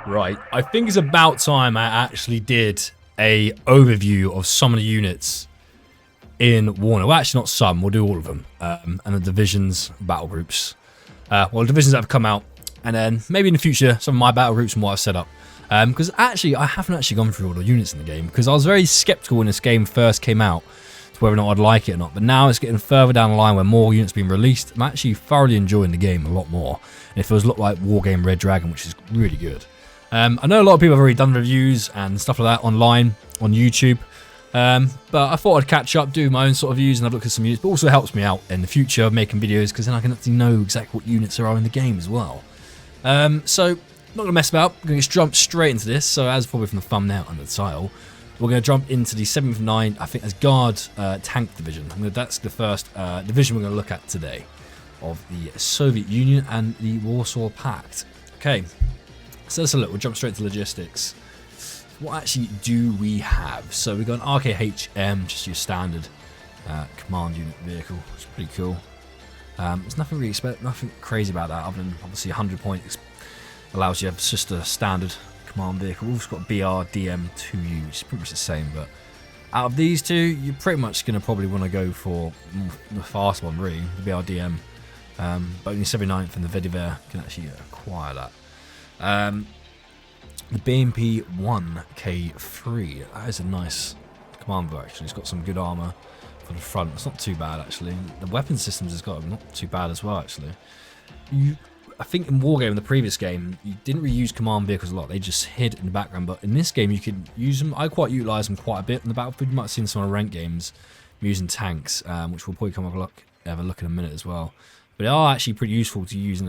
Right, I think it's about time I actually did a overview of some of the units in WARNO. Well, actually not some, we'll do all of them. And the divisions, battle groups. Well, divisions that have come out, and then maybe in the future, some of my battle groups and what I've set up. Because actually, I haven't actually gone through all the units in the game, because I was very skeptical when this game first came out, to whether or not I'd like it or not. But now it's getting further down the line where more units are being released. I'm actually thoroughly enjoying the game a lot more. And it feels a lot like Wargame Red Dragon, which is really good. I know a lot of people have already done reviews and stuff like that online, on YouTube. But I thought I'd catch up, do my own sort of views, and I've looked at some units. But also helps me out in the future making videos, because then I can actually know exactly what units there are in the game as well. So, not going to mess about. I'm going to jump straight into this. So, as probably from the thumbnail and the title, we're going to jump into the 7th of 9, I think, as Guard Tank Division. That's the first division we're going to look at today, of the Soviet Union and the Warsaw Pact. Okay, so let's have a look. We'll jump straight to logistics. What actually do we have? So we've got an RKHM, just your standard command unit vehicle, which is pretty cool. There's nothing really nothing crazy about that, other than obviously 100 points allows you to have just a standard command vehicle. We've also got BRDM2U, which is pretty much the same, but out of these two, you're pretty much going to probably want to go for the fast one, really, the BRDM. But only 79th and the Vediver can actually acquire that. The BMP-1K3, that is a nice commando actually. It's got some good armour for the front. It's not too bad actually. The weapon systems has got not too bad as well actually. I think in Wargame, in the previous game, you didn't really use command vehicles a lot. They just hid in the background. But in this game, you could use them. I quite utilise them quite a bit in the battlefield. You might have seen some of the ranked games using tanks, which we'll probably have a look in a minute as well. But they are actually pretty useful to use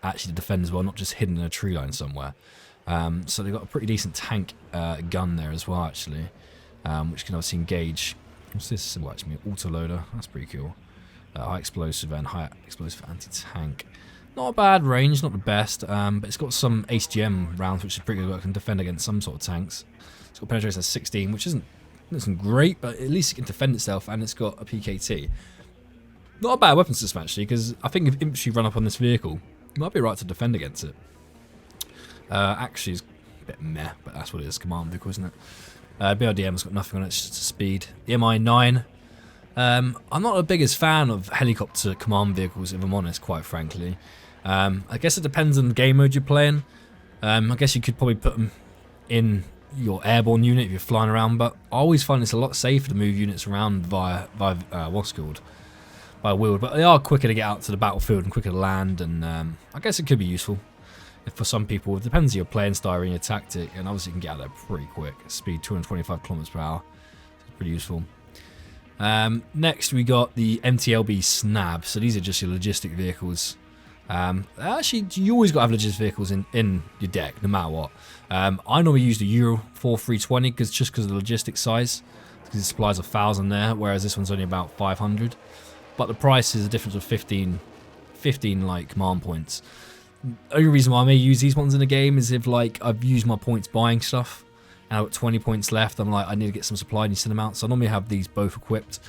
actually to defend as well, not just hidden in a tree line somewhere. So they've got a pretty decent tank gun there as well, actually, which can obviously engage. What's this symbol actually? Autoloader. That's pretty cool. High explosive and high explosive anti-tank. Not a bad range, not the best, but it's got some HGM rounds, which is pretty good. It can defend against some sort of tanks. It's got penetration at 16, which isn't great, but at least it can defend itself, and it's got a PKT. Not a bad weapon system actually, because I think if infantry run up on this vehicle, it might be right to defend against it. Actually, it's a bit meh, but that's what it is. Command vehicle, isn't it? BRDM's got nothing on it, it's just a speed. The MI9. I'm not the biggest fan of helicopter command vehicles, if I'm honest, quite frankly. I guess it depends on the game mode you're playing. I guess you could probably put them in your airborne unit if you're flying around, but I always find it's a lot safer to move units around via what's called? By wheeled, but they are quicker to get out to the battlefield and quicker to land, and I guess it could be useful. If for some people, it depends on your playing style and your tactic, and obviously you can get out there pretty quick. Speed 225 kilometers per hour. It's pretty useful. Next we got the MTLB Snab. So these are just your logistic vehicles. Actually, you always got to have logistic vehicles in your deck, no matter what. I normally use the Euro 4320 just because of the logistic size, because it supplies 1,000 there, whereas this one's only about 500. But the price is a difference of 15 like command points. The only reason why I may use these ones in the game is if like I've used my points buying stuff and I've got 20 points left. I'm like, I need to get some supply and you send them out. So I normally have these both equipped,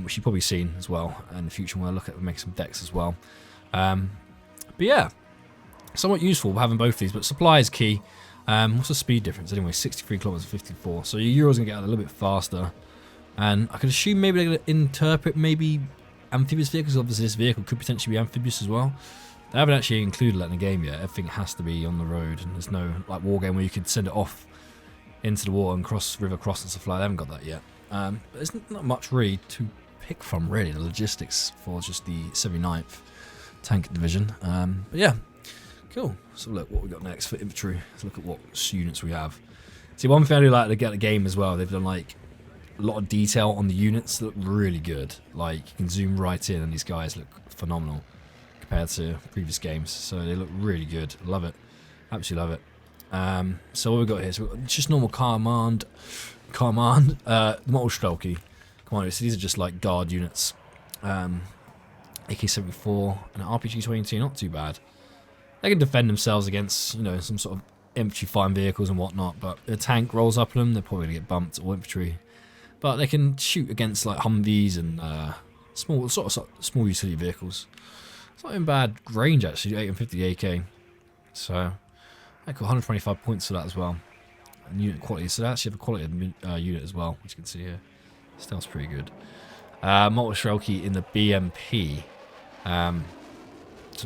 which you've probably seen as well in the future when I look at making some decks as well. But yeah, somewhat useful having both these, but supply is key. What's the speed difference anyway? 63 kilometers, 54. So your Euro's gonna get out a little bit faster, and I could assume maybe they're gonna interpret maybe amphibious vehicles. Obviously, this vehicle could potentially be amphibious as well. They haven't actually included that in the game yet. Everything has to be on the road, and there's no like war game where you could send it off into the water and river cross and stuff like that. They haven't got that yet. But there's not much really to pick from, really, the logistics for just the 79th Tank Division. But yeah, cool. So look what we got next for infantry. Let's look at what units we have. See, one thing I do like to get the game as well, they've done like a lot of detail on the units that look really good. Like you can zoom right in and these guys look phenomenal compared to previous games, so they look really good. Love it, absolutely love it. So what we got here? So we've got just normal command, Motorstrelki commando. So these are just like guard units. AK-74 and an RPG-22, not too bad. They can defend themselves against, you know, some sort of infantry fighting vehicles and whatnot. But if a tank rolls up on them, they're probably gonna get bumped, or infantry. But they can shoot against like Humvees and small utility vehicles. It's not in bad range actually, 850 AK. So I got 125 points for that as well. And unit quality, so they actually have a quality unit as well, which you can see here. Stealth's pretty good. Multi-Shrelky in the BMP. So I'm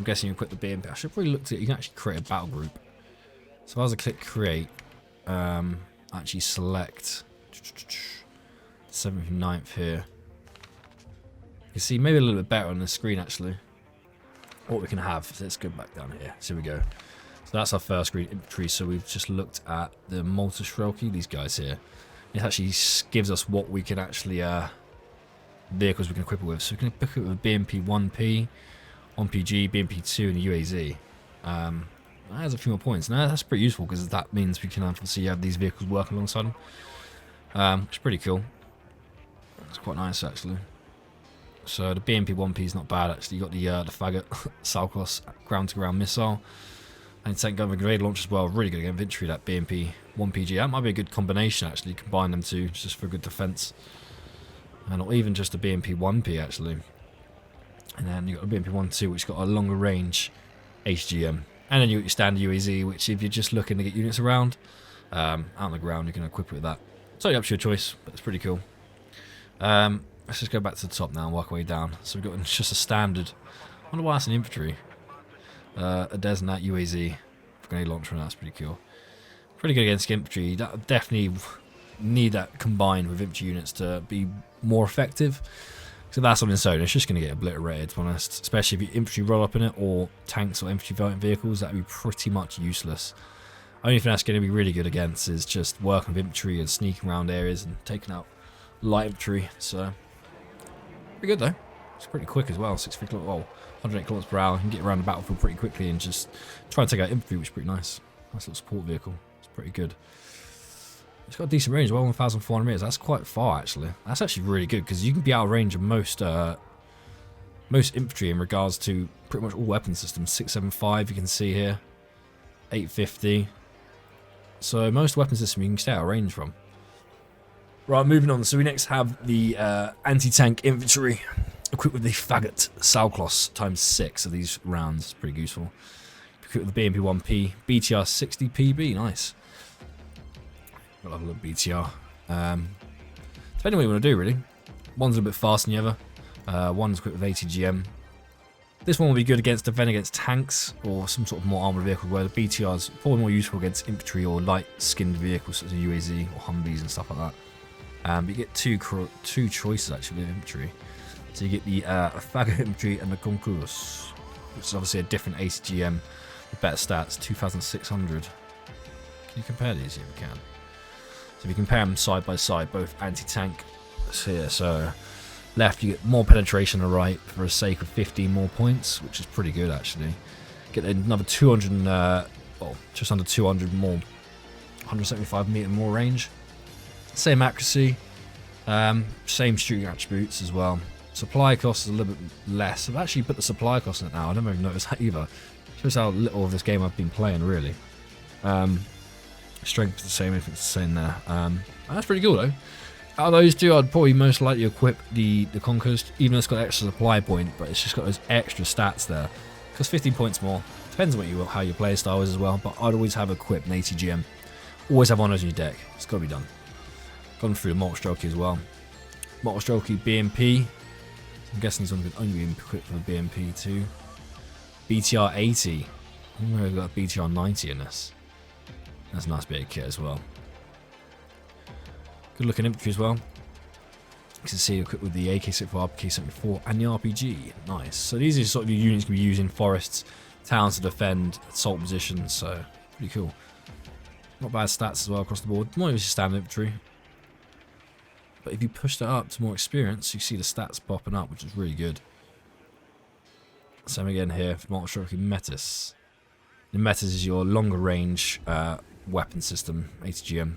guessing you equip the BMP. I should probably look at it. You can actually create a battle group. So as I click create, actually select 7th and 9th here. You can see maybe a little bit better on the screen actually what we can have. So let's go back down here. So here we go. So that's our first screen infantry. So we've just looked at the Multi-Shrelky, these guys here. It actually gives us what we can actually vehicles we can equip it with. So we can equip it with BMP 1P, 1PG, BMP 2 and the UAZ. That has a few more points. Now that's pretty useful because that means we can obviously have these vehicles working alongside them. Which is pretty cool. It's quite nice actually. So the BMP 1P is not bad actually. You got the Faggot, Salkos ground-to-ground missile, and tank gun with grenade launch as well. Really good against infantry. That BMP 1PG. That might be a good combination actually. Combine them two just for good defense, and or even just the BMP 1P actually. And then you got the BMP 1-2, which got a longer range HGM, and then you got your standard UAZ, which if you're just looking to get units around out on the ground, you can equip it with that. Totally up to your choice, but it's pretty cool. Let's just go back to the top now and work our way down. So we've got just a standard. I wonder why that's an infantry. A Desnat UAZ grenade launcher, and that's pretty cool. Pretty good against infantry. That definitely need that combined with infantry units to be more effective. So that's on its own. It's just going to get obliterated, to be honest. Especially if your infantry roll up in it, or tanks or infantry vehicles, that'd be pretty much useless. Only thing that's going to be really good against is just working with infantry and sneaking around areas and taking out light infantry. So pretty good though. It's pretty quick as well. 650 well, 108 kilometers per hour. You can get around the battlefield pretty quickly and just try and take out infantry, which is pretty nice. Nice little support vehicle. It's pretty good. It's got a decent range, well, 1,400 meters. That's quite far actually. That's actually really good because you can be out of range of most infantry in regards to pretty much all weapon systems. 675 you can see here, 850. So most weapon systems you can stay out of range from. Right, moving on. So we next have the anti-tank infantry equipped with the Faggot Salkos ×6 of these rounds. It's pretty useful. Equipped with the BMP 1P, BTR 60 PB. Nice. I'll have a look at BTR. Depending on what you want to do, really. One's a bit faster than the other. One's equipped with ATGM. This one will be good against defending against tanks or some sort of more armored vehicle, where the BTR is probably more useful against infantry or light-skinned vehicles such as UAZ or Humvees and stuff like that. But you get two choices actually with infantry. So you get the Faggot infantry and the Concours, which is obviously a different ATGM with better stats, 2,600. Can you compare these? Yeah, we can. So if you compare them side by side, both anti-tank here, so left you get more penetration on the right for the sake of 15 more points, which is pretty good actually. Get another 200, well, just under 200 more, 175 meter more range. Same accuracy, same shooting attributes as well. Supply cost is a little bit less. I've actually put the supply cost in it now. I never even noticed that either. Shows how little of this game I've been playing really. Strength is the same, if it's the same there. That's pretty cool though. Out of those two, I'd probably most likely equip the Conquest, even though it's got extra supply point, but it's just got those extra stats there. Because 15 points more. Depends on how your play style is as well, but I'd always have equipped an ATGM. Always have one on your deck. It's got to be done. Gone through the Multi-Shrelky as well. Multi-Shrelky BMP. I'm guessing this one could only be equipped for BMP too. BTR 80. We've got BTR 90 in this. That's a nice bit of kit as well. Good looking infantry as well. You can see equipped with the AK-74, AK-74 and the RPG. Nice. So these are sort of the units you can be using in forests, towns to defend, assault positions, so pretty cool. Not bad stats as well across the board. More of just standard infantry. But if you push that up to more experience, you see the stats popping up, which is really good. Same again here for Multi-Shrelky Metis. The Metis is your longer range weapon system, ATGM.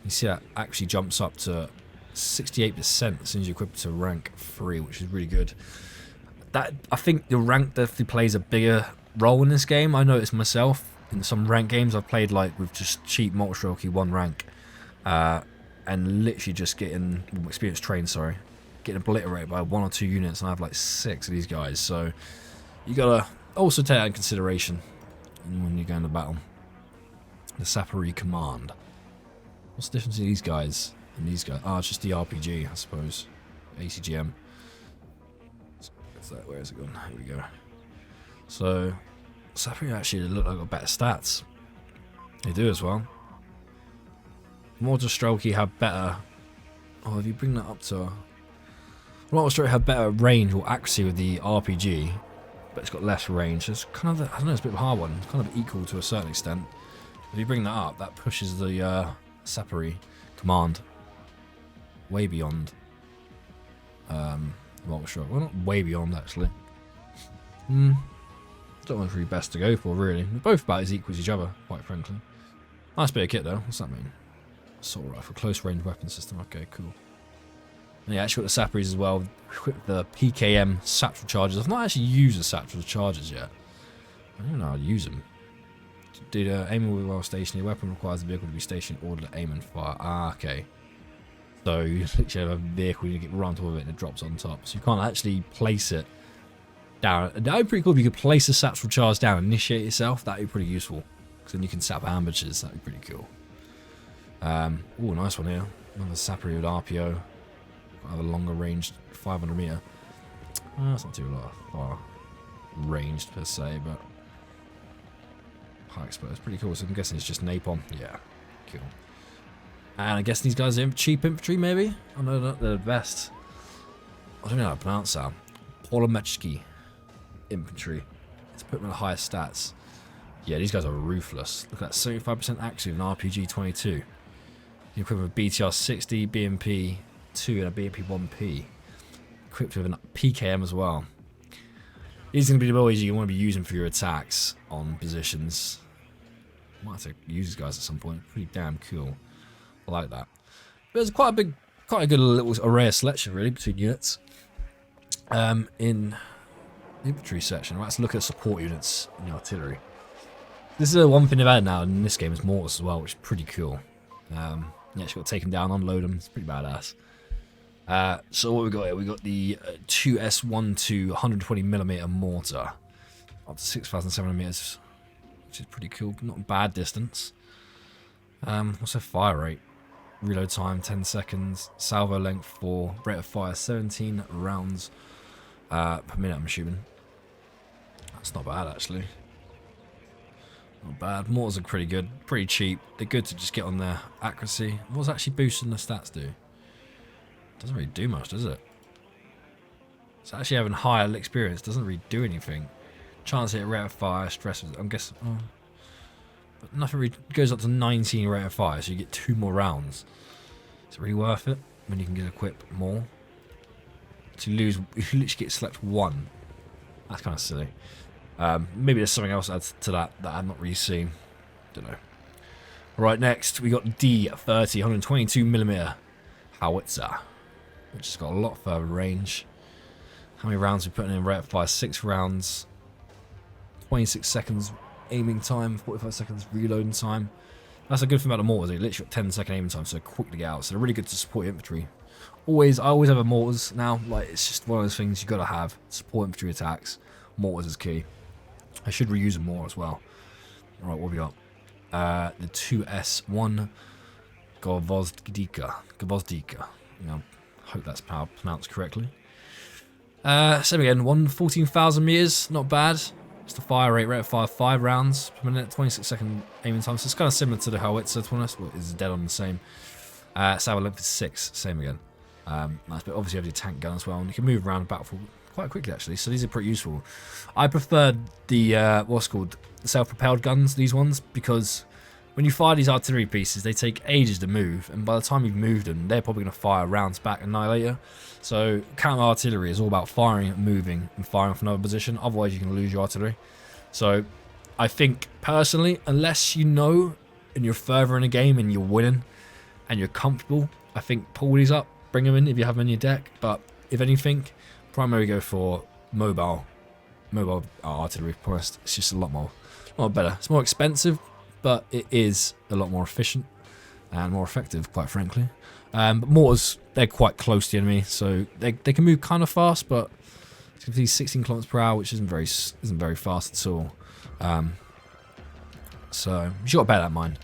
You see that actually jumps up to 68% as soon as you equip it to rank 3, which is really good. That I think the rank definitely plays a bigger role in this game. I noticed myself in some rank games I've played like with just cheap Multi-Shrelky 1 rank. And literally just getting experience trained, getting obliterated by 1 or 2 units, and I have like 6 of these guys. So you gotta also take that in consideration when you go into battle. The Sappery Command. What's the difference in these guys and these guys? Ah, it's just the RPG, I suppose. ACGM. Where is it gone? Here we go. So, Sappery actually look like got better stats. They do as well. Mortar Strokey have better. Oh, if you bring that up to. Mortar Strokey have better range or accuracy with the RPG, but it's got less range. So it's kind of, I don't know, it's a bit of a hard one. It's kind of equal to a certain extent. If you bring that up, that pushes the Sappery Command way beyond Mortar Strokey. Well, not way beyond actually. Don't know if really best to go for really. They're both about as equal as each other, quite frankly. Nice bit of kit though. What's that mean? Assault rifle, close range weapon system. Okay, cool. And yeah, actually got the Sapperies as well. Equipped the PKM satchel charges. I've not actually used the satchel charges yet. I don't know how to use them. Dude, aiming while stationary. Weapon requires the vehicle to be stationed in order to aim and fire. Ah, okay. So you literally have a vehicle, you get run to it and it drops on top. So you can't actually place it down. That would be pretty cool if you could place a satchel charge down and initiate yourself. That would be pretty useful. Because then you can set up ambushes. That would be pretty cool. Oh, nice one here. Another Sappery with RPO. Got a longer range, 500 meter. That's not too far ranged per se, but high explosive. Pretty cool. So I'm guessing it's just napalm. Yeah, cool. And I guess these guys are cheap infantry, maybe? I know that they're the best. I don't know how to pronounce that. Polomechki infantry. Let's put them in the highest stats. Yeah, these guys are ruthless. Look at that, 75% accuracy with an RPG 22. You equip with BTR 60, BMP 2, and a BMP 1P. Equipped with a PKM as well. These are going to be the boys you want to be using for your attacks on positions. Might have to use these guys at some point. Pretty damn cool. I like that. But there's quite a good little array of selection really between units. In the infantry section, let's look at support units in the artillery. This is one thing they've added now in this game is mortars as well, which is pretty cool. Yeah, just got to take them down, unload them. It's pretty badass. So what we got here? We got the 2S12 120mm mortar, up to 6,700 meters, which is pretty cool. Not a bad distance. What's their fire rate? Reload time 10 seconds. Salvo length 4. Rate of fire 17 rounds per minute. I'm assuming. That's not bad actually. Not bad. Mortars are pretty good. Pretty cheap. They're good to just get on their accuracy. What's actually boosting the stats do? Doesn't really do much, does it? It's actually having higher experience. Doesn't really do anything. Chance to hit rate of fire, stress. I'm guessing. Oh. But nothing really goes up to 19 rate of fire, so you get 2 more rounds. Is it really worth it when you can get equipped more? To lose, you literally get select 1. That's kind of silly. Maybe there's something else to that I'm not really seeing. Don't know. Alright, next we got D30 122mm howitzer, which has got a lot further range. How many rounds we putting in? Rate of fire 6 rounds. 26 seconds aiming time, 45 seconds reloading time. That's a good thing about the mortars. They literally got 10-second aiming time, so quick to get out. So they're really good to support infantry. I always have a mortars now. Like it's just one of those things you got to have. Support infantry attacks. Mortars is key. I should reuse them more as well. All right, what have we got? The 2S1 Gvozdika. I hope that's pronounced correctly. Same again. 14,000 meters. Not bad. It's the fire rate of fire 5 rounds per minute, 26-second aiming time. So it's kind of similar to the howitzer, to be honest. Well, it's dead on the same. Salvo length is 6, same again. Nice, but obviously you have your tank gun as well, and you can move around the battlefield quite quickly actually. So these are pretty useful. I prefer the what's called the self-propelled guns, these ones, because when you fire these artillery pieces, they take ages to move, and by the time you've moved them, they're probably going to fire rounds back annihilator. So counter artillery is all about firing, moving, and firing from another position. Otherwise, you can lose your artillery. So I think personally, unless you know and you're further in the game and you're winning and you're comfortable, I think pull these up, bring them in if you have them in your deck. But if anything, primarily go for mobile artillery. It's just a lot better. It's more expensive, but it is a lot more efficient and more effective, quite frankly. But mortars, they're quite close to the enemy, so they can move kind of fast, but it's going to be 16 km per hour, which isn't very fast at all. So you got to bear that in mind.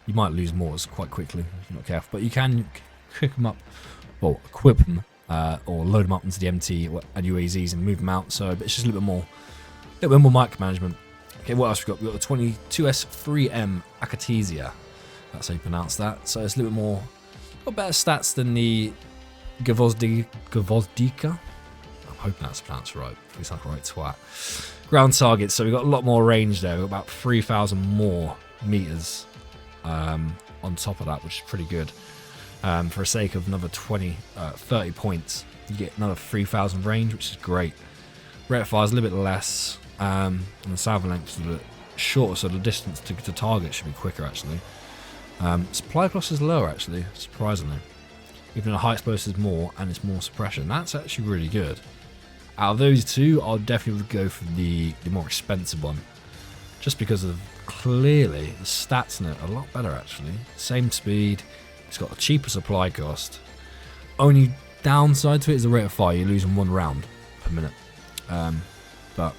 You might lose mortars quite quickly if you're not careful, but you can pick them up, or equip them, or load them up into the MT and UAZs and move them out. So it's just a little bit more micromanagement. Okay, what else we got? We got the 22S3M Akatesia. That's how you pronounce that. So it's a little bit more, got better stats than the Gvozdika. I'm hoping that's pronounced right. It's like a right twat. Ground targets. So we've got a lot more range there. We've got about 3,000 more meters on top of that, which is pretty good. For the sake of another 30 points, you get another 3,000 range, which is great. Rate of fire is a little bit less, and the salvo length is a bit shorter, so the distance to target should be quicker actually. Supply cost is lower actually, surprisingly. Even the high explosive is more, and it's more suppression. That's actually really good. Out of those two, I'll definitely go for the more expensive one, just because of clearly the stats in it are a lot better actually. Same speed, it's got a cheaper supply cost. Only downside to it is the rate of fire. You're losing 1 round per minute. But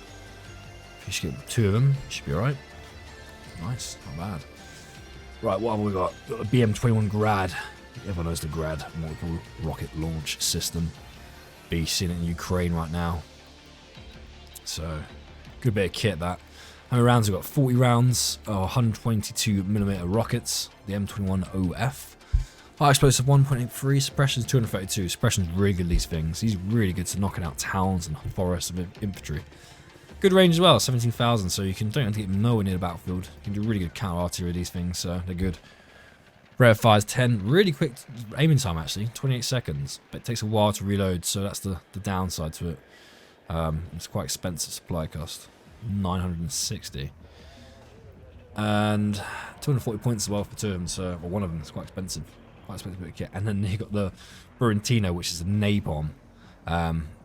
if you should get 2 of them, you should be alright. Nice, not bad. Right, what have we got? We've got the BM-21 Grad. Everyone knows the Grad, multiple rocket launch system. Beast in Ukraine right now. So, good bit of kit that. How many rounds? We've got 40 rounds, 122mm rockets, the M21OF. High explosive 1.83, suppression 232. Suppression's really good, these things. He's really good to knocking out towns and forests of infantry. Good range as well, 17,000, so you don't have to get nowhere near the battlefield. You can do really good counter artillery with these things, so they're good. Rate of fire is 10, really quick aiming time actually, 28 seconds. But it takes a while to reload, so that's the downside to it. It's quite expensive supply cost, 960. And 240 points as well for 2 of them, so, or one of them, it's quite expensive. Quite expensive bit of kit. And then you got the Burantino, which is a napalm.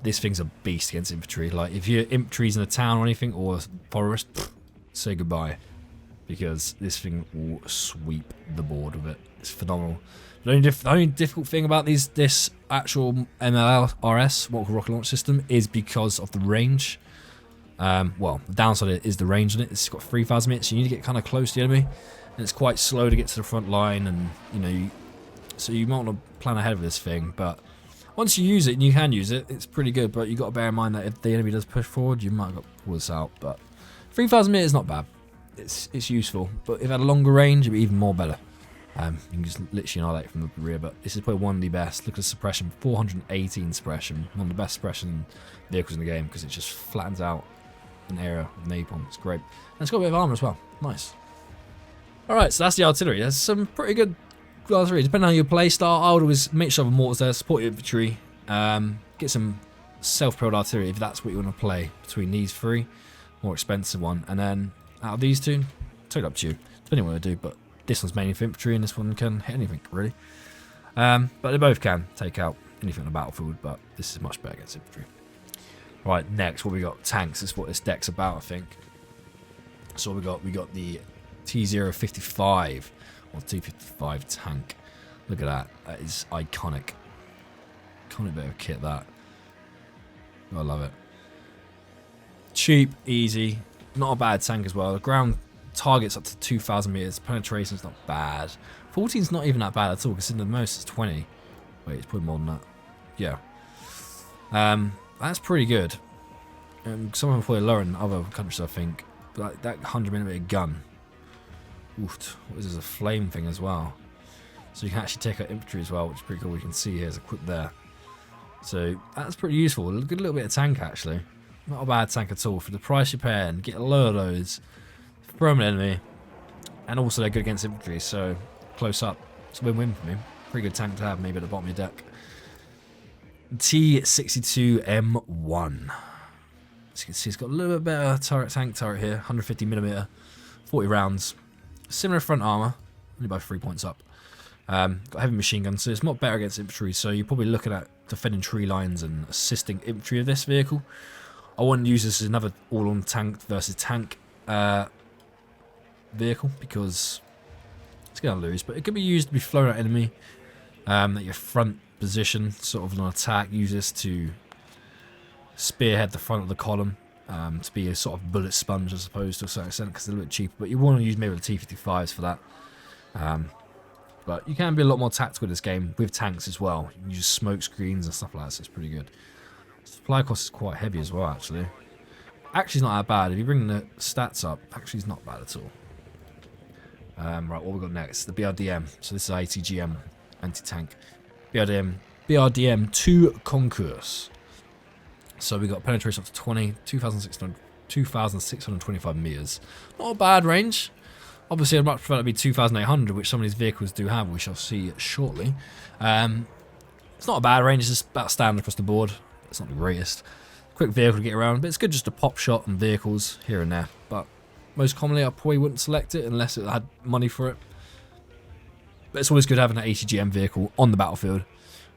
This thing's a beast against infantry. Like, if your infantry's in a town or anything, or a forest, say goodbye. Because this thing will sweep the board with it. It's phenomenal. The only difficult thing about this actual MLRS, Multiple Rocket Launch System, is because of the range. Well, the downside is the range on it. It's got 3,000 meters, so you need to get kind of close to the enemy. And it's quite slow to get to the front line, and, you know, so you might want to plan ahead of this thing, but once you use it, and you can use it, it's pretty good, but you've got to bear in mind that if the enemy does push forward, you might have got to pull this out, but 3,000 meters is not bad. It's useful, but if it had a longer range, it'd be even more better. You can just literally annihilate from the rear, but this is probably one of the best. Look at the suppression, 418 suppression, one of the best suppression vehicles in the game, because it just flattens out an area of napalm. It's great. And it's got a bit of armor as well. Nice. Alright, so that's the artillery. There's some pretty good artillery. Depending on how you play style, I would always make sure the mortars there, support your infantry, get some self-propelled artillery if that's what you want to play between these 3. More expensive one, and then out of these 2, totally up to you. Depending on what I do, but this one's mainly for infantry, and this one can hit anything, really. But they both can take out anything on the battlefield, but this is much better against infantry. Right, next, what we got? Tanks. This is what this deck's about, I think. So we got the T055, or T55 tank. Look at that. That is iconic. Iconic bit of kit, that. I love it. Cheap, easy. Not a bad tank as well. The ground targets up to 2,000 meters. Penetration's not bad. 14's not even that bad at all, considering the most is 20. Wait, it's probably more than that. Yeah. That's pretty good. Some of them probably lower in other countries, I think. But like that 100mm gun. Oof, what is this? A flame thing as well. So you can actually take out infantry as well, which is pretty cool. You can see here's equipped there. So that's pretty useful. A good little bit of tank actually. Not a bad tank at all. For the price you pay and get a load of those, throw them at enemy, and also they're good against infantry, so close up. It's a win-win for me. Pretty good tank to have maybe at the bottom of your deck. T62M1. As you can see, it's got a little bit better tank turret here. 150mm, 40 rounds. Similar front armor, only by 3 points up. Got heavy machine gun, so it's not better against infantry, so you're probably looking at defending tree lines and assisting infantry of this vehicle. I wouldn't use this as another all-on tank versus tank vehicle, because it's going to lose, but it can be used to be flown at enemy at your front position, sort of an attack. Use this to spearhead the front of the column, to be a sort of bullet sponge, I suppose, to a certain extent, because it's a little bit cheaper. But you want to use maybe the T-55s for that. But you can be a lot more tactical in this game with tanks as well. You can use smoke screens and stuff like that, so it's pretty good. Supply cost is quite heavy as well, actually. Actually, it's not that bad. If you bring the stats up, actually, it's not bad at all. Right, what we got next? The BRDM. So this is ATGM anti-tank. BRDM 2 Concourse. So we got penetration up to 2,625 meters. Not a bad range. Obviously, I'd much prefer it to be 2,800, which some of these vehicles do have, we shall see shortly. It's not a bad range, it's just about standard across the board. It's not the greatest. Quick vehicle to get around, but it's good just to pop shot on vehicles here and there. But most commonly, I probably wouldn't select it unless it had money for it. But it's always good having an ATGM vehicle on the battlefield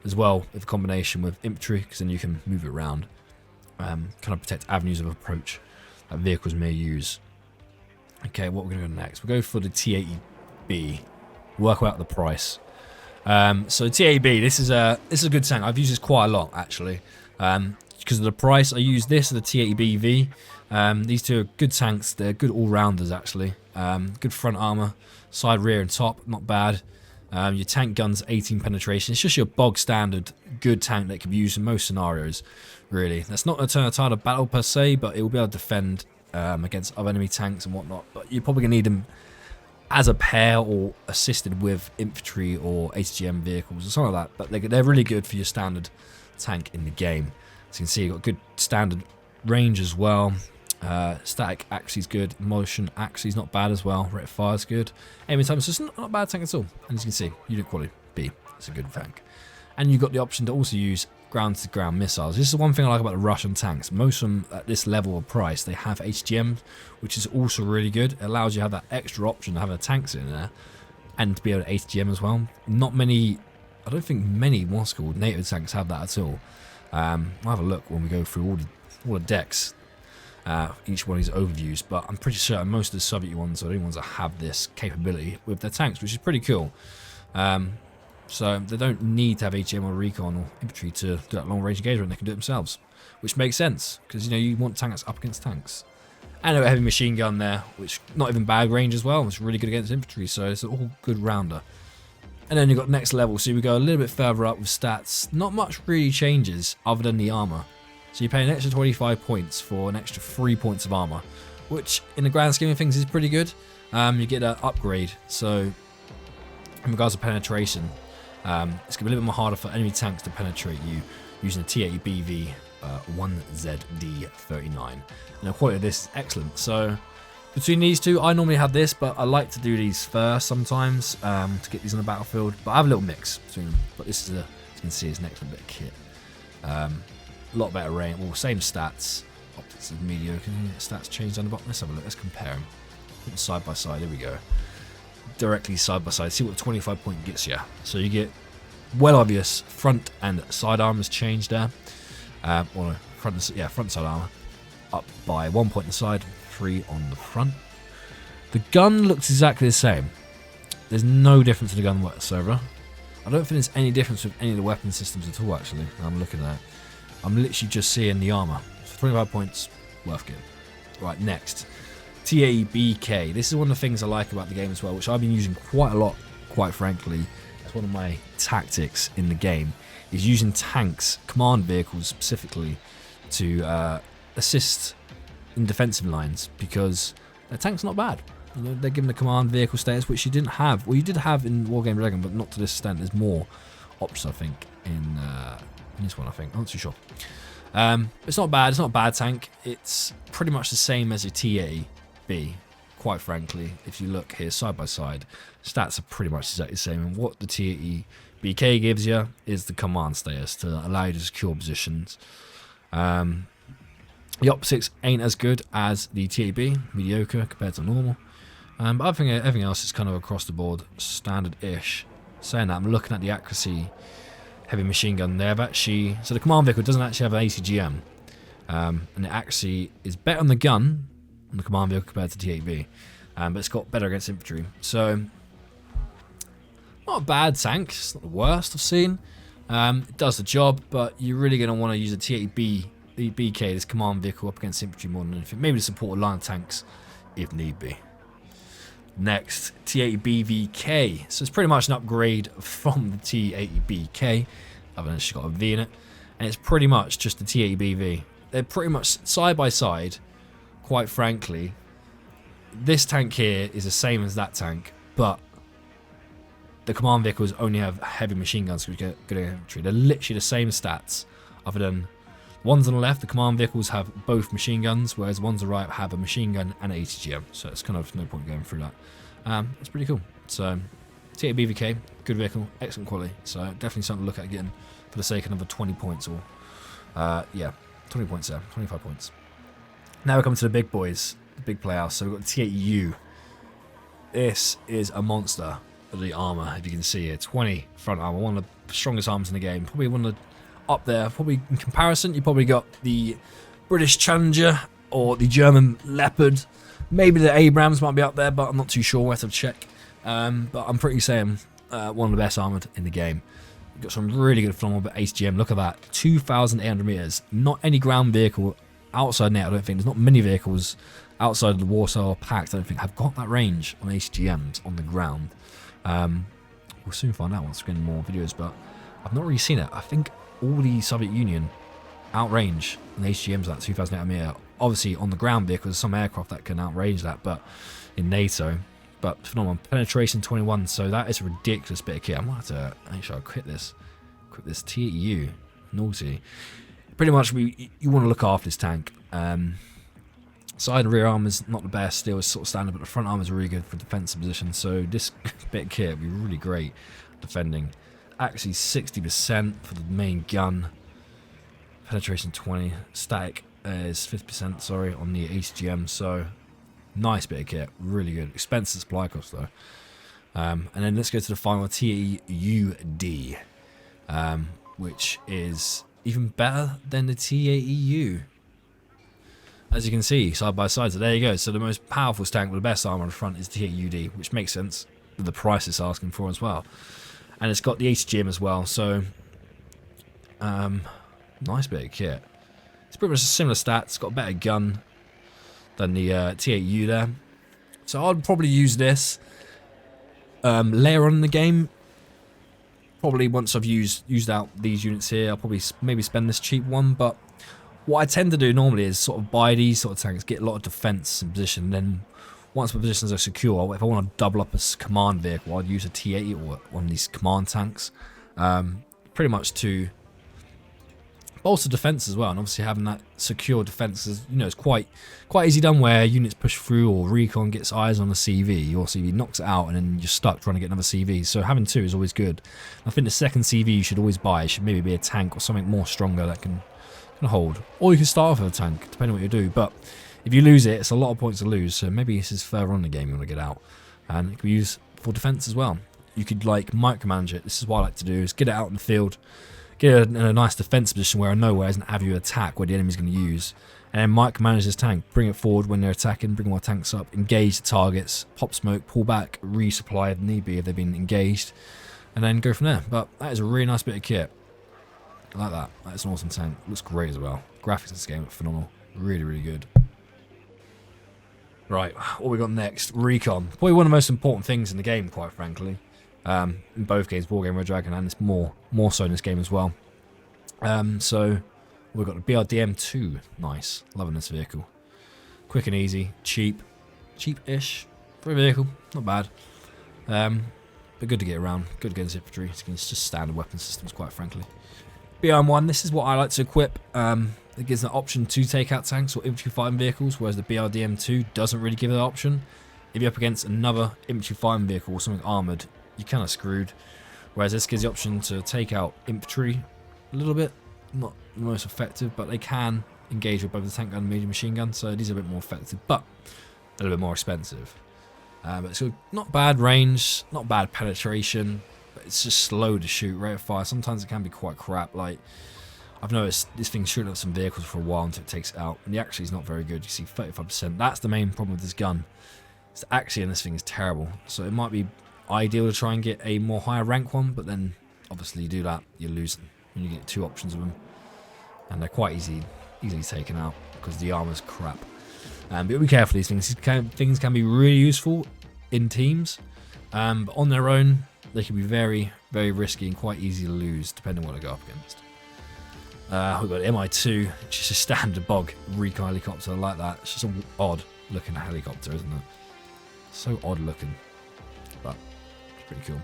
as well, with a combination with infantry, because then you can move it around. Kind of protect avenues of approach that vehicles may use. Okay, what we're going to go next? We'll go for the T80B. Work out the price. So T80B, this is a good tank. I've used this quite a lot actually. Because of the price, I use this and the T80BV. These two are good tanks. They're good all-rounders actually. Good front armor, side, rear, and top. Not bad. Your tank gun's 18 penetration. It's just your bog standard good tank that can be used in most scenarios. Really, that's not going to turn a tide of battle per se, but it will be able to defend against other enemy tanks and whatnot. But you're probably going to need them as a pair or assisted with infantry or ATGM vehicles or something like that. But they're really good for your standard tank in the game. As you can see, you've got good standard range as well. Static accuracy is good. Motion accuracy is not bad as well. Rate of fire is good. Aiming time is just not a bad tank at all. And as you can see, unit quality B. It's a good tank. And you've got the option to also use ground-to-ground missiles. This is one thing I like about the Russian tanks. Most of them at this level of price, they have HGM, which is also really good. It allows you to have that extra option of having a tank in there and to be able to HGM as well. Not many, I don't think many, what's called, NATO tanks have that at all. I'll have a look when we go through all the decks, each one of these overviews, but I'm pretty certain most of the Soviet ones are the only ones that have this capability with their tanks, which is pretty cool. So they don't need to have HM or recon or infantry to do that long range engagement. They can do it themselves, which makes sense because you want tanks up against tanks. And a heavy machine gun there, which not even bad range as well. It's really good against infantry, so it's an all good rounder. And then you've got next level, so we go a little bit further up with stats. Not much really changes other than the armor. So you pay an extra 25 points for an extra 3 points of armor, which in the grand scheme of things is pretty good. You get an upgrade, so in regards to penetration, it's going to be a little bit more harder for enemy tanks to penetrate you using a T80BV 1ZD39. And the quality of this is excellent. So between these two, I normally have this, but I like to do these first sometimes to get these on the battlefield. But I have a little mix between them. But this is, as you can see, is an excellent bit of kit. A lot better range. Well, same stats. Optics is mediocre. Stats changed on the bottom. Let's have a look. Let's compare them. Put them side by side. Here we go. Directly side by side. See what the 25 point gets you. So you get well obvious front and side armors changed there. Or front side armor up by 1 point on the side, 3 on the front. The gun looks exactly the same. There's no difference in the gun whatsoever. I don't think there's any difference with any of the weapon systems at all. Actually, I'm looking at it. I'm literally just seeing the armor. So 25 points, worth getting. Right, next. TABK. This is one of the things I like about the game as well, which I've been using quite a lot, quite frankly. It's one of my tactics in the game, is using tanks, command vehicles specifically, to assist in defensive lines, because the tank's not bad. They're given the command vehicle status, which you didn't have. Well, you did have in Wargame Dragon, but not to this extent. There's more options, I think, in this one, I think. I'm not too sure. It's not bad. It's not a bad tank. It's pretty much the same as a T80B, quite frankly. If you look here side by side, stats are pretty much exactly the same. And what the T80BK gives you is the command status to allow you to secure positions. The optics ain't as good as the T80B, mediocre compared to normal. But I think everything else is kind of across the board standard-ish. Saying that, I'm looking at the accuracy heavy machine gun. They have actually, so the command vehicle doesn't actually have an ACGM, and the accuracy is better on the gun on the command vehicle compared to T80B, but it's got better against infantry. So not a bad tank. It's not the worst I've seen. It does the job, but you're really going to want to use a T80B, BK, this command vehicle up against infantry more than anything. Maybe to support a line of tanks if need be. Next, T80BVK. So it's pretty much an upgrade from the T80BK, other than it's got a V in it. And it's pretty much just the T80BV. They're pretty much side by side, quite frankly. This tank here is the same as that tank, but the command vehicles only have heavy machine guns, which get good infantry. They're literally the same stats, other than the ones on the left, the command vehicles have both machine guns, whereas the ones on the right have a machine gun and an ATGM. So it's kind of no point going through that. It's pretty cool. So T80BVK, good vehicle, excellent quality. So definitely something to look at again for the sake of another 20 points or, yeah, 20 points there, 25 points. Now we're coming to the big boys, the big playhouse. So we've got the T80U. This is a monster of the armor, if you can see here. 20 front armor, one of the strongest armors in the game. Probably one of the up there. Probably in comparison, you probably got the British Challenger or the German Leopard. Maybe the Abrams might be up there, but I'm not too sure. We'll have to check. But I'm pretty saying one of the best armored in the game. You've got some really good phenomenal HGM. Look at that, 2,800 meters. Not any ground vehicle outside net. I don't think there's not many vehicles outside of the Warsaw Pact. I don't think have got that range on HGMs on the ground. We'll soon find out once we're getting more videos, but I've not really seen it. I think all the Soviet Union outrange the HGMs at 2,800 meter. Obviously on the ground vehicles, some aircraft that can outrange that, but in NATO. But phenomenal. Penetration 21, so that is a ridiculous bit of kit. I might have to make sure I quit this T80U. Naughty. Pretty much you want to look after this tank. Side and rear arm is not the best, still is sort of standard, but the front arm is really good for defensive position. So this bit of kit would be really great defending. Actually 60% for the main gun. Penetration 20. Static is 50%, sorry, on the HGM. So nice bit of kit, really good. Expensive supply cost though. And then let's go to the final T80UD, which is even better than the T80U. As you can see, side by side. So there you go. So the most powerful tank with the best armor on the front is the T80UD, which makes sense with the price it's asking for as well. And it's got the HGM as well. So nice bit of kit. It's pretty much a similar stats. It's got a better gun than the T80U there. So I'd probably use this later on in the game. Probably once I've used out these units here, I'll probably maybe spend this cheap one. But what I tend to do normally is sort of buy these sort of tanks, get a lot of defense in position, and then once my positions are secure, if I want to double up a command vehicle, I'd use a T80 or one of these command tanks, pretty much to bolster defense as well. And obviously having that secure defense is, you know, it's quite easy done where units push through or recon gets eyes on the CV. Your CV knocks it out and then you're stuck trying to get another CV. So having two is always good. I think the second CV you should always buy should maybe be a tank or something more stronger that can hold. Or you can start off with a tank, depending on what you do. But if you lose it, it's a lot of points to lose. So maybe this is further on in the game you want to get out. And it can be used for defense as well. You could like micromanage it. This is what I like to do, is get it out in the field, get it in a nice defense position where I know where there's an avenue attack where the enemy's going to use, and then micromanage this tank, bring it forward when they're attacking, bring more tanks up, engage the targets, pop smoke, pull back, resupply if need be if they've been engaged, and then go from there. But that is a really nice bit of kit. I like that. That's an awesome tank. Looks great as well. Graphics in this game are phenomenal. Really, really good. Right, what we got next? Recon. Probably one of the most important things in the game, quite frankly. In both games, Wargame Red Dragon, and it's more so in this game as well. So we've got the BRDM2. Nice. Loving this vehicle. Quick and easy. Cheap-ish for a vehicle. Not bad. But good to get around. Good against infantry. It's just standard weapon systems, quite frankly. BRM1, this is what I like to equip. It gives an option to take out tanks or infantry fighting vehicles, whereas the BRDM2 doesn't really give that option. If you're up against another infantry fighting vehicle or something armoured, you're kind of screwed. Whereas this gives the option to take out infantry a little bit. Not the most effective, but they can engage with both the tank gun and medium machine gun, so these are a bit more effective, but a little bit more expensive. But it's not bad range, not bad penetration, but it's just slow to shoot, rate of fire. Sometimes it can be quite crap. Like, I've noticed this thing's shooting at some vehicles for a while until it takes it out, and the accuracy is not very good. You see 35%. That's the main problem with this gun. It's the accuracy in this thing is terrible. So it might be ideal to try and get a more higher rank one, but then obviously you do that, you're losing when you get two options of them, and they're quite easy easily taken out because the armor's crap. But be careful, these things. Things can be really useful in teams, but on their own, they can be very, very risky and quite easy to lose, depending on what they go up against. We've got MI2, which is a standard bog recon helicopter like that. It's just an odd looking helicopter, isn't it? So odd looking, but it's pretty cool.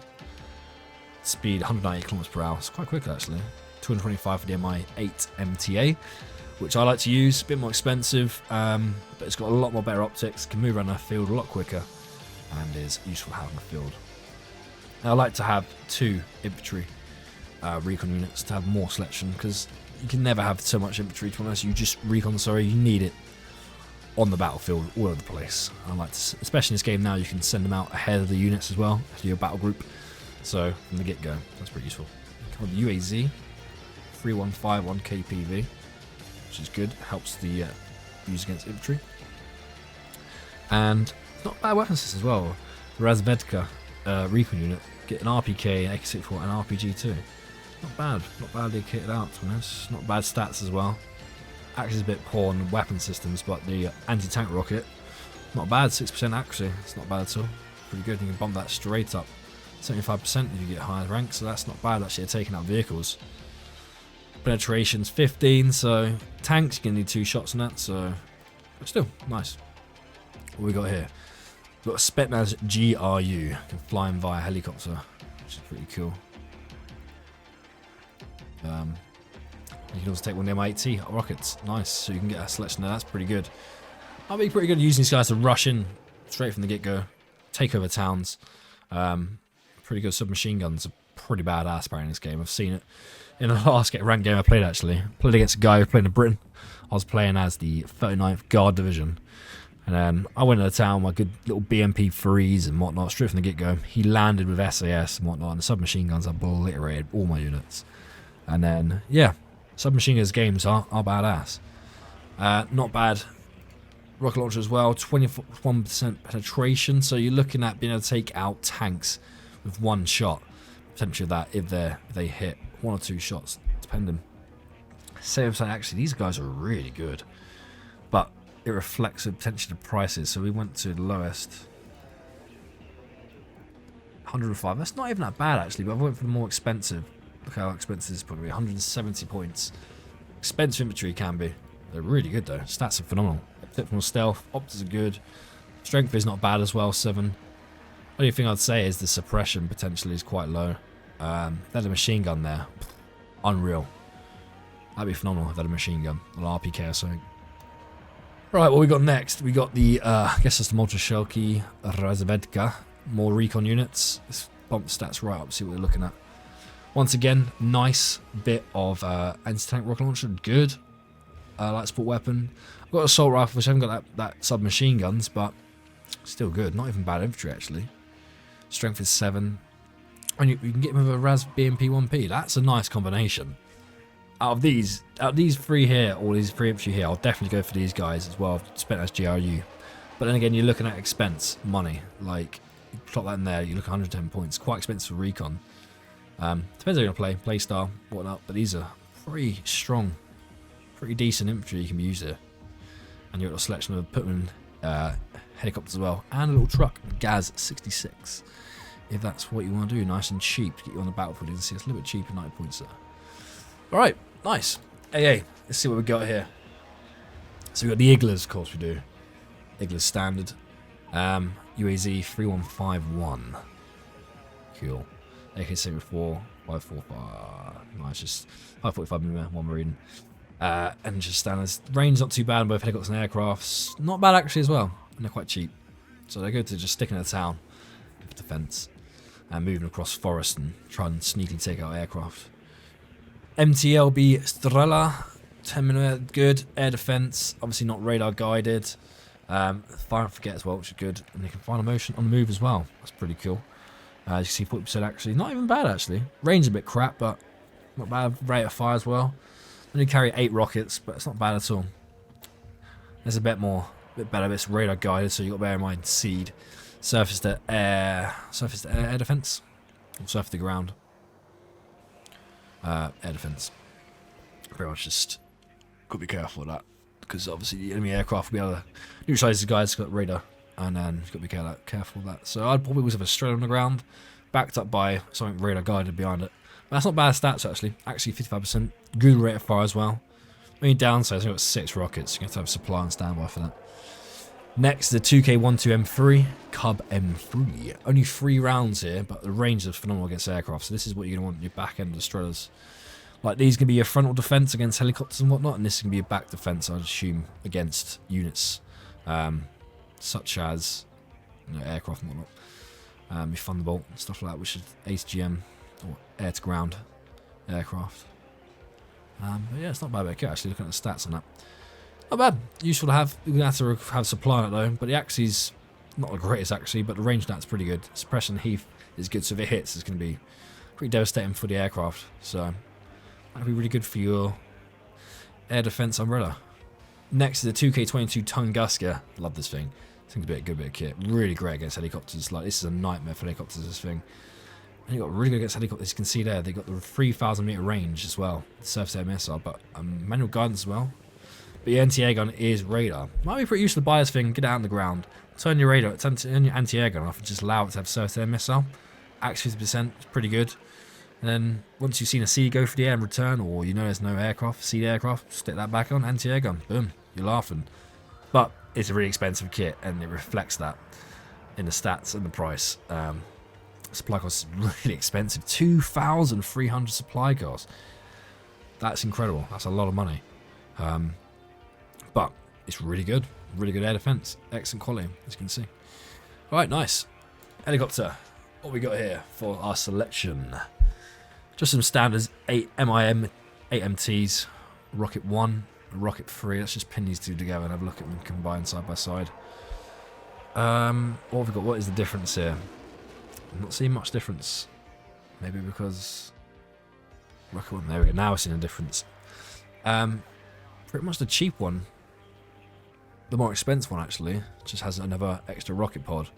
Speed 198 kilometers per hour. It's quite quick actually. 225 for the MI8 MTA, which I like to use. A bit more expensive, but it's got a lot more better optics. Can move around the field a lot quicker, and is useful to have in the field. Now, I like to have 2 infantry recon units to have more selection, because you can never have so much infantry. To be honest, you just recon. Sorry, you need it on the battlefield all over the place. I like to, especially in this game now, you can send them out ahead of the units as well to your battle group. So from the get-go, that's pretty useful. Called the UAZ 3151 KPV, which is good. Helps the use against infantry. And not bad weapon system as well. Razvedka recon unit, get an RPK, an AK-64, and an RPG too. Not bad. Not badly kitted out, to be honest. Not bad stats as well. Actually, is a bit poor on weapon systems, but the anti-tank rocket, not bad. 6% accuracy. It's not bad at all. Pretty good. You can bump that straight up 75% if you get higher rank, so that's not bad actually at taking out vehicles. Penetration's 15, so tanks, you're going to need 2 shots on that, so but still, nice. What we got here? We've got a Spetsnaz GRU, can fly in via helicopter, which is pretty cool. You can also take one of the M80 rockets, nice, so you can get a selection there, that's pretty good. I'll be pretty good at using these guys to rush in straight from the get-go, take over towns. Pretty good submachine guns are pretty badass apparently in this game. I've seen it in the last ranked game I played actually. Played against a guy who played in Britain. I was playing as the 39th Guard Division. And then I went to the town, my good little BMP threes and whatnot, straight from the get-go. He landed with SAS and whatnot, and the submachine guns obliterated all my units. And then, yeah, submachine guns games are badass. Not bad. Rocket launcher as well, 21% penetration, so you're looking at being able to take out tanks with 1 shot. Potentially that if they hit 1 or 2 shots, depending. 7% actually, these guys are really good. But it reflects potentially the prices, so we went to the lowest. 105, that's not even that bad actually, but I went for the more expensive. Look how expensive this is probably, 170 points. Expensive infantry can be. They're really good though, stats are phenomenal. Exceptional stealth, optics are good. Strength is not bad as well, 7. Only thing I'd say is the suppression potentially is quite low. There's a machine gun there. Unreal. That'd be phenomenal if they had a machine gun. An RPK or something. Right, what we got next? We got the, I guess it's the Molotov Razvedka. More recon units. Let's bump the stats right up, see what we're looking at. Once again, nice bit of anti-tank rocket launcher. Good. Light support weapon. I've got an assault rifle, which I haven't got that submachine guns, but still good. Not even bad infantry, actually. Strength is 7. And you can get him with a Raz BMP 1P. That's a nice combination. Out of these 3 here, or these 3 infantry here, I'll definitely go for these guys as well. Spetsnaz GRU. But then again, you're looking at expense, money. Like, you plot that in there, you look at 110 points. Quite expensive for recon. Depends how you're going to play style, whatnot. But these are pretty strong, pretty decent infantry you can use here. And you've got a selection of putting helicopters as well. And a little truck, Gaz 66. If that's what you want to do, nice and cheap to get you on the battlefield. You can see it's a little bit cheaper, 90 points there. Alright, nice. AA, let's see what we got here. So we got the Iglas, of course we do. Iglas standard. UAZ 3151. Cool. AK-74, 545. Nice, just 545mm, 1 Marine. And just standards. Range not too bad on both helicopters and aircrafts. Not bad actually as well. And they're quite cheap. So they're good to just stick in a town for defense. And moving across forest and try and sneakily take out aircraft. MTLB Strela, 10mm, good. Air defense, obviously not radar guided. Fire and forget as well, which is good. And they can find a motion on the move as well. That's pretty cool. As you see, 40% actually. Not even bad actually. Range a bit crap, but not bad. Rate of fire as well. Only carry 8 rockets, but it's not bad at all. There's a bit better. It's radar guided, so you've got to bear in mind seed. Surface to air defense. Or surface to ground. Air defense. Pretty much just Got to be careful of that, because obviously the enemy aircraft will be able to neutralise the guys got radar, and then you've got to be careful of that. So I'd probably always have a straight on the ground, backed up by something radar guided behind it. But that's not bad stats actually. Actually 55%. Good rate of fire as well. Only downside is I've got 6 rockets. You have to have supply and standby for that. Next, the 2K12M3 Cub M3. Only 3 rounds here, but the range is phenomenal against aircraft. So this is what you're going to want in your back end destroyers. Like these can be your frontal defense against helicopters and whatnot, and this can be your back defense, I'd assume, against units such as aircraft and whatnot. Your Thunderbolt and stuff like that, which is ATGM or air to ground aircraft. But yeah, it's not bad kit actually. Looking at the stats on that. Not bad. Useful to have. You're going to have supply on it though. But the axe's not the greatest actually, but the range of that's pretty good. Suppression heat is good, so if it hits, it's going to be pretty devastating for the aircraft. So that'd be really good for your air defense umbrella. Next is the 2K22 Tunguska. Love this thing. I think it's a good bit of kit. Really great against helicopters. Like this is a nightmare for helicopters. This thing. And you got really good against helicopters. You can see there they got the 3,000 meter range as well. The surface air missile, but manual guidance as well. But your anti-air gun is radar. Might be pretty useful to buy this thing, get it out on the ground, turn your radar, turn your anti-air gun off, and just allow it to have surface air missile. Actually 50%, it's pretty good. And then once you've seen a C go for the air and return, or you know there's no aircraft, see the aircraft, stick that back on, anti-air gun, boom, you're laughing. But it's a really expensive kit, and it reflects that in the stats and the price. Supply cost is really expensive, 2,300 supply costs. That's incredible. That's a lot of money. But it's really good air defense, excellent quality, as you can see. All right, nice. Helicopter. What we got here for our selection? Just some standards: 8 MIM, 8 MTs, Rocket 1, Rocket 3. Let's just pin these two together and have a look at them combined side by side. What have we got? What is the difference here? I'm not seeing much difference. Maybe because Rocket 1. There we go. Now we're seeing a difference. Pretty much the cheap one. The more expensive one actually just has another extra rocket pod.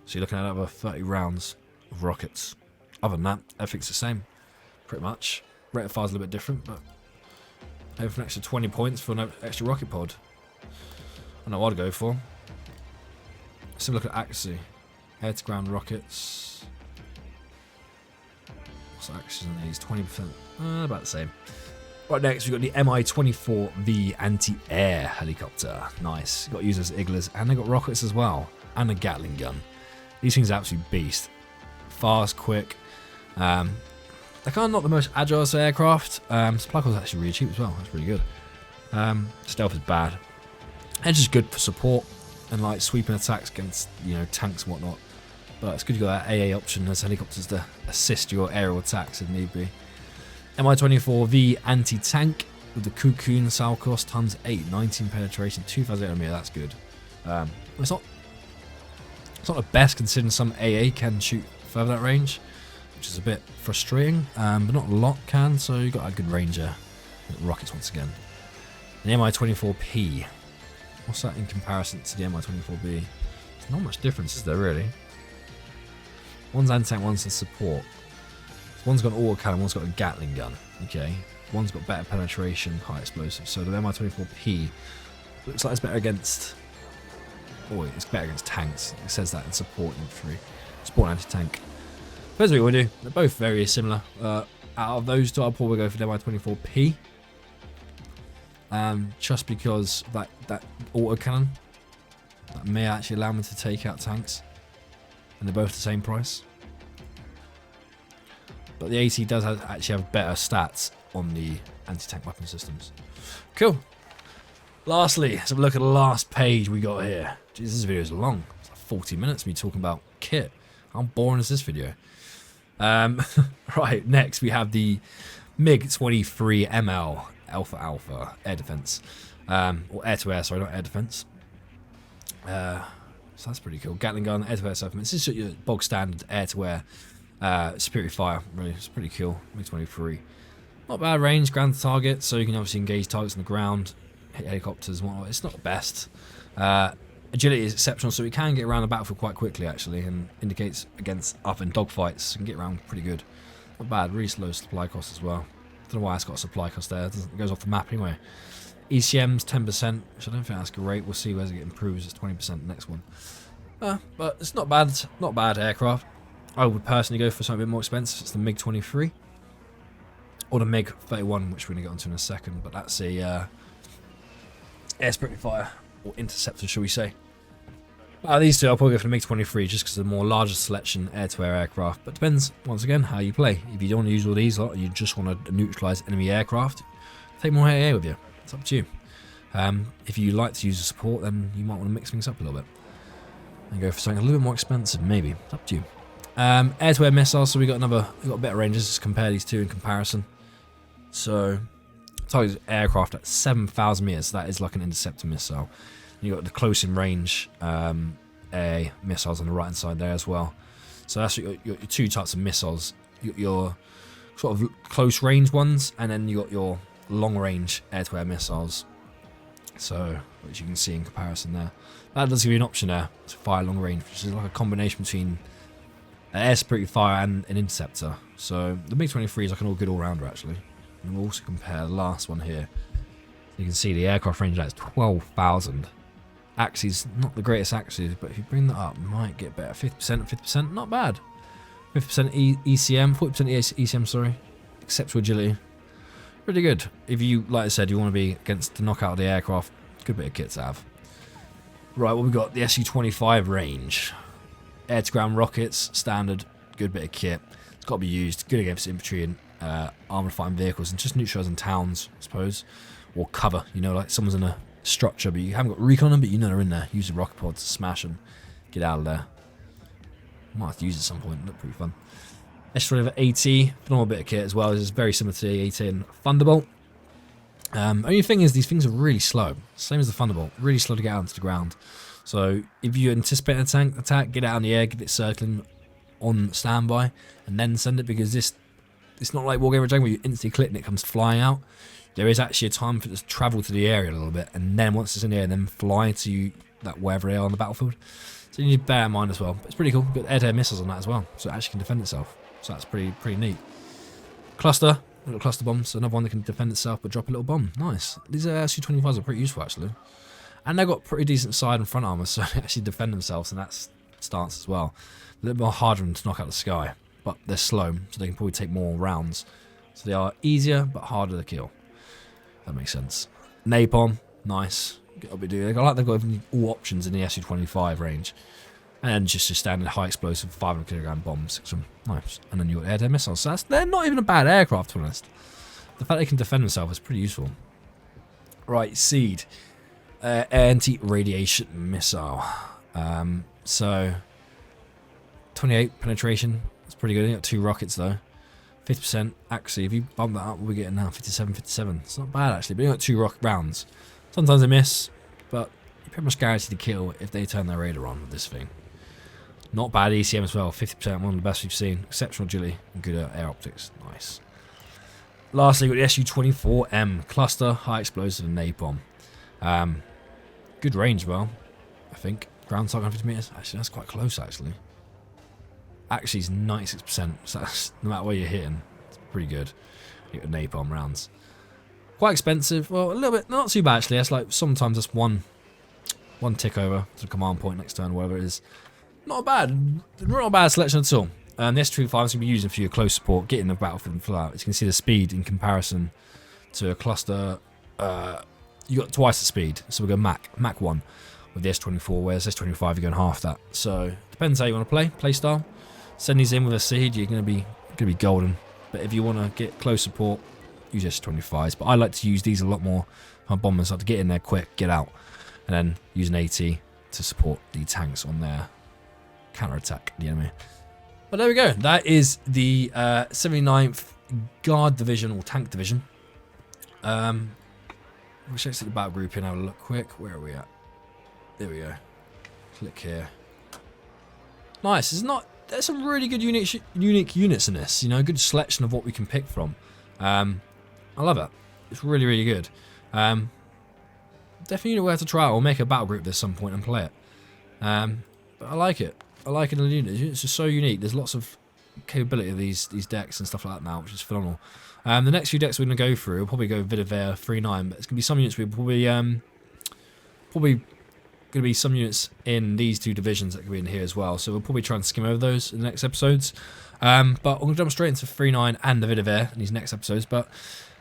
So you're looking at another 30 rounds of rockets. Other than that, everything's the same. Pretty much. Rate of fire's a little bit different, but over an extra 20 points for an extra rocket pod. I know what I'd go for. Let's have a look at accuracy. Air to ground rockets. What's the accuracy on these? 20%. About the same. Right, next we've got the Mi-24V anti-air helicopter. Nice. Got users Iglas, and they got rockets as well, and a Gatling gun. These things are absolute beast. Fast, quick. They're kind of not the most agile aircraft. Supply cost is actually really cheap as well. That's really good. Stealth is bad. And just good for support and like sweeping attacks against tanks and whatnot. But it's good you got that AA option as helicopters to assist your aerial attacks if need be. Mi-24V anti-tank with the Cocoon Sal cost tons 8, 19 penetration, 2,800 meter. That's good. It's not the best considering some AA can shoot further that range, which is a bit frustrating. But not a lot can, so you got a good range there. Rockets once again. The Mi-24P. What's that in comparison to the Mi-24B? There's not much difference, is there really? One's anti-tank, one's in support. One's got an autocannon, one's got a Gatling gun. Okay. One's got better penetration, high explosive. So the Mi-24P looks like it's better against... Oh, it's better against tanks. It says that in support infantry. Support anti-tank. Depends what you want to do. They're both very similar. Out of those two, I'll probably go for the Mi-24P. Just because that autocannon that may actually allow me to take out tanks. And they're both the same price. But the AT does actually have better stats on the anti-tank weapon systems. Cool. Lastly, let's have a look at the last page we got here. Jeez, this video is long. It's like 40 minutes of me talking about kit. How boring is this video? Right, next we have the MiG-23ML Alpha air defense. Or air-to-air, sorry, not air defense. So that's pretty cool. Gatling gun, air-to-air self-defense. This is your bog standard air-to-air. Superior fire, really, it's pretty cool. MiG-23, not bad range, ground target, so you can obviously engage targets on the ground, hit helicopters and whatnot. It's not the best. Agility is exceptional, so it can get around the battlefield quite quickly actually, and indicates against up in dogfights. You can get around pretty good. Not bad. Really slow supply cost as well. Don't know why it's got a supply cost there. It goes off the map anyway. ECM's 10%, which I don't think that's great. We'll see as it improves. It's 20% next one. But it's not bad. Not bad aircraft. I would personally go for something a bit more expensive. It's the MiG-23 or the MiG-31, which we're going to get onto in a second. But that's a air superior fire or interceptor, shall we say. These two, I'll probably go for the MiG-23 just because of the more larger selection air-to-air aircraft. But depends, once again, how you play. If you don't want to use all these lot, you just want to neutralise enemy aircraft, take more air with you. It's up to you. If you like to use the support, then you might want to mix things up a little bit and go for something a little bit more expensive, maybe. It's up to you. Air-to-air missiles, so we got better ranges. Just compare these two in comparison. So, target aircraft at 7,000 meters. So that is like an interceptor missile. You got the close-in range air missiles on the right-hand side there as well. So that's your two types of missiles. Your sort of close-range ones, and then you got your long-range air-to-air missiles. So, which you can see in comparison there. That does give you an option there to fire long range, which is like a combination between an air superior fire and an interceptor. So the MiG-23 is like an good all-rounder actually. And we'll also compare the last one here. You can see the aircraft range is 12,000. Axes, not the greatest axes, but if you bring that up, you might get better. 50%, not bad. 50% ECM, 40% ECM, sorry. Exceptional agility. Pretty good. If you, like I said, you want to be against the knockout of the aircraft, good bit of kit to have. Right, what we got? The Su-25 range. Air-to-ground rockets, standard, good bit of kit. It's got to be used. Good against infantry and armoured fighting vehicles, and just neutralising towns, I suppose. Or cover, you know, like someone's in a structure, but you haven't got recon on them, but you know they're in there. Use the rocket pod to smash them. Get out of there. Might have to use it at some point. Look pretty fun. S-25 AT, phenomenal bit of kit as well. It's very similar to the AT and Thunderbolt. Only thing is, these things are really slow. Same as the Thunderbolt. Really slow to get out into the ground. So if you anticipate an tank attack, get it out in the air, get it circling on standby, and then send it, because it's not like Wargame Jungle where you instantly click and it comes flying out. There is actually a time for it to travel to the area a little bit, and then once it's in the air, then fly to that wherever they are on the battlefield. So you need to bear in mind as well. But it's pretty cool. Got air-to-air missiles on that as well, so it actually can defend itself. So that's pretty neat. Cluster, little cluster bombs, another one that can defend itself but drop a little bomb. Nice. These Su-25s are pretty useful actually, and they've got pretty decent side and front armor, so they actually defend themselves in that stance as well. A little more harder to knock out the sky, but they're slow, so they can probably take more rounds. So they are easier but harder to kill. That makes sense. Napalm, nice. I like they've got all options in the Su-25 range. And just your standard high explosive 500 kilogram bombs. Nice. And then your air-to-air missiles. So they're not even a bad aircraft, to be honest. The fact they can defend themselves is pretty useful. Right, Seed. Anti-radiation missile. So 28 penetration. That's pretty good. You got 2 rockets though. 50%. Actually, if you bump that up, we're getting now 57. It's not bad actually. But you got 2 rocket rounds. Sometimes they miss, but you're pretty much guaranteed to kill if they turn their radar on with this thing. Not bad ECM as well, 50%, one of the best we've seen. Exceptional agility and good air optics. Nice. Lastly, we've got the Su-24M cluster, high explosive and napalm. Good range, well, I think. Ground target 150 meters. Actually, that's quite close, actually. Actually, it's 96%. So that's, no matter where you're hitting, it's pretty good. You got napalm rounds. Quite expensive. Well, a little bit, not too bad, actually. That's like sometimes just one tick over to the command point next turn, whatever it is. Not a bad selection at all. The S-25 is going to be using for your close support, getting the battlefield and fly out. As you can see, the speed in comparison to a cluster, you got twice the speed. So we go Mach 1 with the S-24, whereas S-25 you're going half that. So depends how you want to play style. Send these in with a Seed, you're going to be golden. But if you want to get close support, use S-25s. But I like to use these a lot more on bombers, like to get in there quick, get out, and then use an AT to support the tanks on their counter-attack the enemy. But there we go. That is the 79th Guard Division or Tank Division. We'll check the battle group and have a look quick. Where are we at? There we go. Click here. Nice. There's some really good unique units in this. You know, good selection of what we can pick from. I love it. It's really good. Definitely worth a try. Or make a battle group at some point and play it. But I like it. I like it in the unit. It's just so unique. There's lots of capability of these decks and stuff like that now, which is phenomenal. The next few decks we're going to go through, we'll probably go Vidavere 3.9, but it's going to be some units we'll probably going to be some units in these two divisions that could be in here as well. So we'll probably try and skim over those in the next episodes. But I'm going to jump straight into 3.9 and the Vidavere in these next episodes. But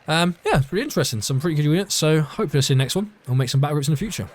yeah, it's pretty interesting. Some pretty good units. So hopefully I'll see you in the next one. We'll make some battle groups in the future.